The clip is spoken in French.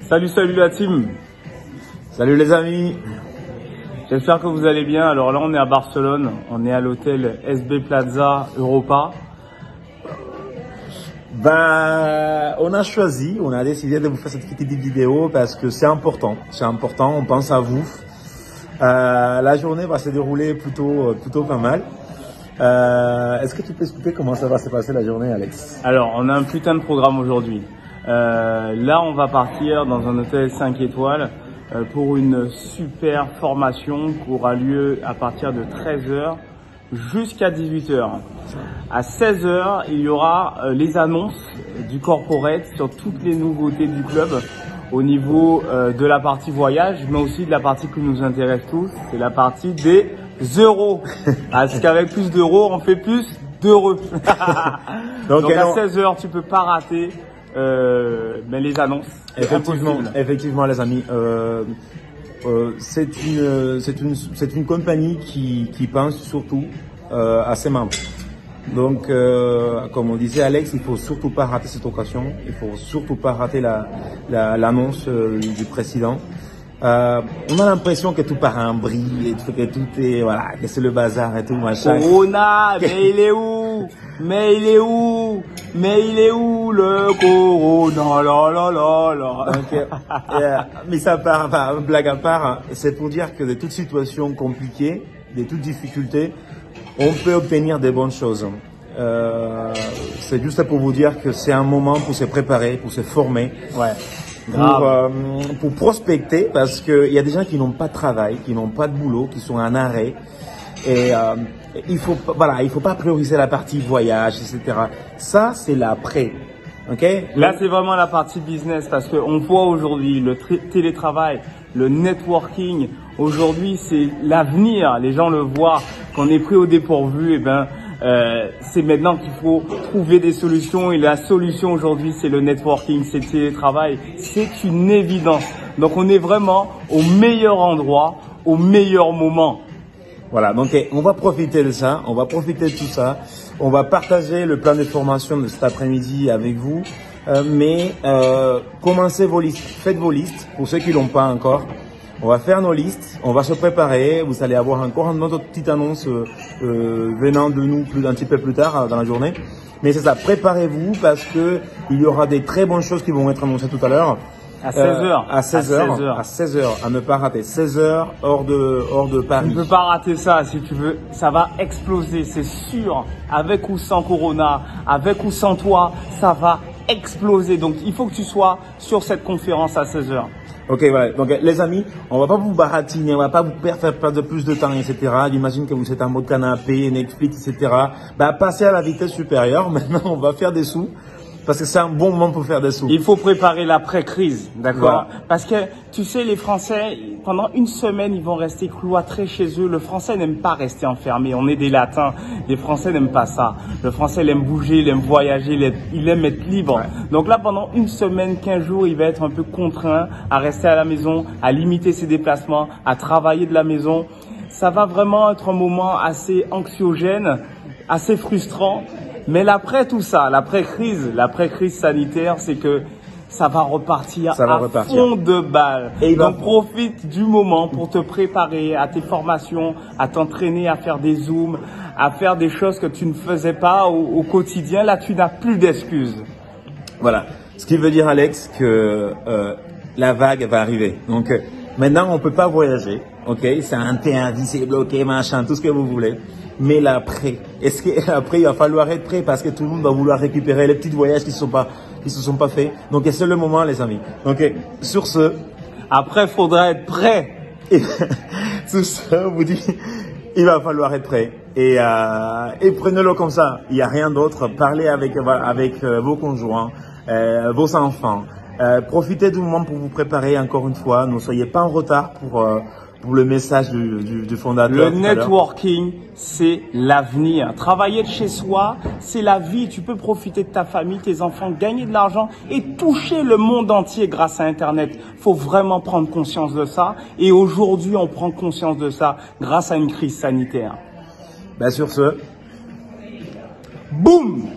Salut la team. Salut les amis. J'espère que vous allez bien. Alors là, on est à Barcelone. On est à l'hôtel SB Plaza Europa. On a choisi, on a décidé de vous faire cette petite vidéo parce que c'est important. C'est important, on pense à vous. La journée va se dérouler plutôt pas mal. Est-ce que tu peux expliquer comment ça va se passer la journée, Alex? Alors, on a un putain de programme aujourd'hui. Là, on va partir dans un hôtel 5 étoiles pour une super formation qui aura lieu à partir de 13h jusqu'à 18h. À 16h, il y aura les annonces du corporate sur toutes les nouveautés du club au niveau de la partie voyage, mais aussi de la partie qui nous intéresse tous, c'est la partie des euros. Parce qu'avec plus d'euros, on fait plus d'heureux. Donc à 16h, tu peux pas rater mais les annonces. Effectivement, les amis. C'est une compagnie qui pense surtout à ses membres. Donc, comme on disait Alex, il faut surtout pas rater cette occasion. Il faut surtout pas rater l'annonce du président. On a l'impression que tout part en brille, que tout est que c'est le bazar et tout machin. Corona, mais il est où? Mais il est où? Mais il est où le Corona? La. Okay. Mais ça part, blague à part, c'est pour dire que de toute situation compliquée, de toute difficulté, on peut obtenir des bonnes choses. C'est juste pour vous dire que c'est un moment pour se préparer, pour se former. Ouais. Pour prospecter, parce qu'il y a des gens qui n'ont pas de travail, qui n'ont pas de boulot, qui sont en arrêt. Et il faut pas prioriser la partie voyage, etc. Ça, c'est l'après. Okay? Là, c'est vraiment la partie business parce qu'on voit aujourd'hui le télétravail, le networking. Aujourd'hui, c'est l'avenir. Les gens le voient. Qu'on est pris au dépourvu, c'est maintenant qu'il faut trouver des solutions. Et la solution aujourd'hui, c'est le networking, c'est le télétravail. C'est une évidence. Donc, on est vraiment au meilleur endroit, au meilleur moment. Voilà, donc on va profiter de ça, on va profiter de tout ça. On va partager le plan de formation de cet après-midi avec vous. Commencez vos listes, faites vos listes pour ceux qui l'ont pas encore. On va faire nos listes, on va se préparer. Vous allez avoir encore une autre petite annonce venant de nous un petit peu plus tard dans la journée. Mais c'est ça, préparez-vous parce que il y aura des très bonnes choses qui vont être annoncées tout à l'heure. À 16h. À 16h, à ne pas rater. 16h hors de Paris. Tu ne peux pas rater ça si tu veux. Ça va exploser, c'est sûr. Avec ou sans Corona, avec ou sans toi, ça va exploser. Donc, il faut que tu sois sur cette conférence à 16h. Ok, voilà. Donc, les amis, on va pas vous baratiner, on va pas vous faire perdre plus de temps, etc. J'imagine que vous êtes en mode canapé, Netflix, etc. Passez à la vitesse supérieure. Maintenant, on va faire des sous. Parce que c'est un bon moment pour faire des sous. Il faut préparer l'après-crise, d'accord? Voilà. Parce que, tu sais, les Français, pendant une semaine, ils vont rester cloîtrés chez eux. Le Français n'aime pas rester enfermé. On est des Latins. Les Français n'aiment pas ça. Le Français, il aime bouger, il aime voyager, il aime être libre. Ouais. Donc là, pendant une semaine, 15 jours, il va être un peu contraint à rester à la maison, à limiter ses déplacements, à travailler de la maison. Ça va vraiment être un moment assez anxiogène, assez frustrant. Mais l'après tout ça, l'après-crise sanitaire, c'est que ça va repartir fond de balle. Et donc profite du moment pour te préparer à tes formations, à t'entraîner, à faire des zooms, à faire des choses que tu ne faisais pas au quotidien. Là, tu n'as plus d'excuses. Voilà. Ce qui veut dire, Alex, que la vague va arriver. Donc maintenant, on peut pas voyager. Ok, c'est interdit, c'est bloqué, machin, tout ce que vous voulez. Mais l'après, est-ce qu'après il va falloir être prêt parce que tout le monde va vouloir récupérer les petits voyages qui se sont pas faits. Donc c'est le moment, les amis. Donc sur ce, après faudra être prêt. Et sur ce, on vous dit, il va falloir être prêt. Et prenez-le comme ça. Il y a rien d'autre. Parlez avec vos conjoints, vos enfants. Profitez du moment pour vous préparer encore une fois. Ne soyez pas en retard pour le message du fondateur. Le networking, c'est l'avenir. Travailler de chez soi, c'est la vie. Tu peux profiter de ta famille, tes enfants, gagner de l'argent et toucher le monde entier grâce à Internet. Faut vraiment prendre conscience de ça. Et aujourd'hui, on prend conscience de ça grâce à une crise sanitaire. Sur ce, boum!